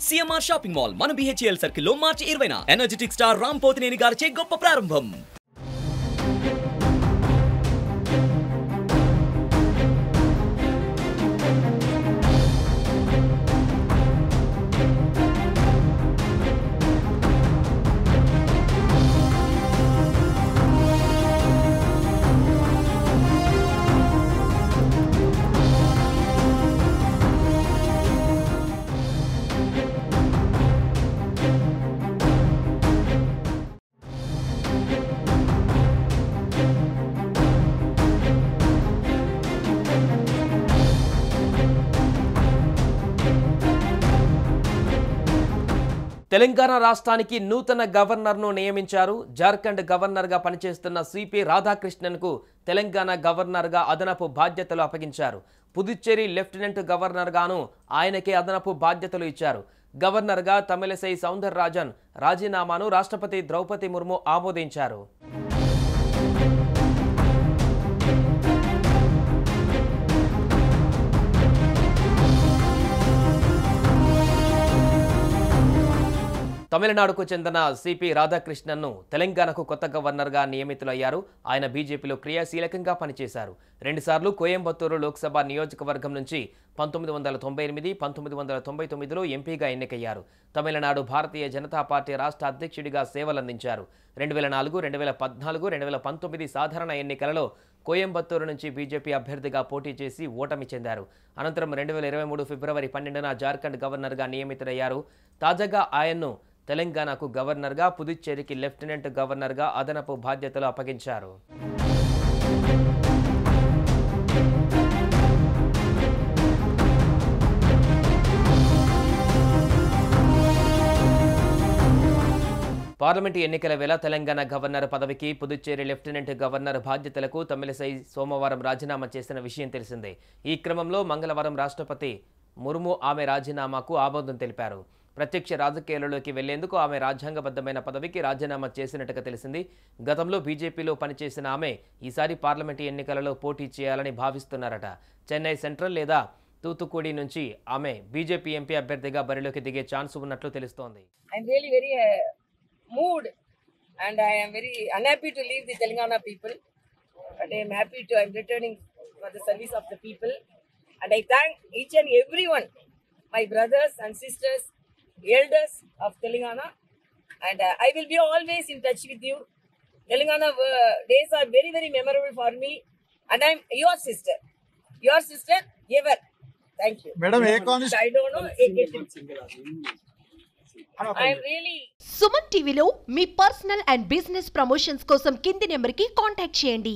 CMR shopping mall మన BHEL circle లో మార్చి 20న energetic star Ram Pothineni గారిచే గొప్ప ప్రారంభం. తెలంగాణ రాష్ట్రానికి నూతన గవర్నర్ను నియమించారు. జార్ఖండ్ గవర్నర్గా పనిచేస్తున్న సిపి రాధాకృష్ణన్కు తెలంగాణ గవర్నర్గా అదనపు బాధ్యతలు అప్పగించారు. పుదుచ్చేరి లెఫ్టినెంట్ గవర్నర్గాను ఆయనకే అదనపు బాధ్యతలు ఇచ్చారు. గవర్నర్గా తమిళసై సౌందరరాజన్ రాజీనామాను రాష్ట్రపతి ద్రౌపది ముర్ము ఆమోదించారు. తమిళనాడుకు చెందిన సిపి రాధాకృష్ణన్ను తెలంగాణకు కొత్త గవర్నర్గా నియమితులయ్యారు. ఆయన బీజేపీలో క్రియాశీలకంగా పనిచేశారు. 2 సార్లు కోయంబత్తూరు లోక్సభ నియోజకవర్గం నుంచి 1998, 1999లో ఎంపీగా ఎన్నికయ్యారు. తమిళనాడు భారతీయ జనతా పార్టీ రాష్ట్ర అధ్యక్షుడిగా సేవలందించారు. 2004, 2014, 2019 సాధారణ ఎన్నికలలో కోయంబత్తూరు నుంచి బీజేపీ అభ్యర్థిగా పోటీ చేసి ఓటమి చెందారు. అనంతరం 2023 ఫిబ్రవరి 12న జార్ఖండ్ గవర్నర్గా నియమితులయ్యారు. తాజాగా ఆయన్ను తెలంగాణకు గవర్నర్గా, పుదుచ్చేరికి లెఫ్టినెంట్ గవర్నర్గా అదనపు బాధ్యతలు అప్పగించారు. పార్లమెంటు ఎన్నికల వేళ తెలంగాణ గవర్నర్ పదవికి, పుదుచ్చేరి లెఫ్టినెంట్ గవర్నర్ బాధ్యతలకు తమిళసై సోమవారం రాజీనామా చేసిన విషయం తెలిసిందే. ఈ క్రమంలో మంగళవారం రాష్ట్రపతి ముర్ము ఆమె రాజీనామాకు ఆమోదం తెలిపారు. ప్రత్యక్ష రాజకీయాలలోకి వెళ్లేందుకు ఆమె రాజ్యాంగబద్ధమైన పదవికి రాజీనామా చేసినట్టుగా తెలిసింది. గతంలో బీజేపీలో పనిచేసిన ఆమె ఈసారి పార్లమెంటు ఎన్నికలలో పోటీ చేయాలని భావిస్తున్నారట. చెన్నై సెంట్రల్ లేదా తూతుకుడి నుంచి ఆమె బీజేపీ ఎంపీ అభ్యర్థిగా బరిలోకి దిగే ఛాన్స్ ఉన్నట్లు తెలుస్తోంది. Mood and I am very unhappy to leave the Telangana people, but I am happy to I'm returning for the service of the people, and I thank each and everyone, my brothers and sisters, elders of Telangana, and I will be always in touch with you. Telangana days are very very memorable for me, and I'm your sister ever. Thank you, madam. I don't know. I'm really Suman టీవీలో మీ personal and business promotions కోసం కింది నెంబర్కి contact చేయండి.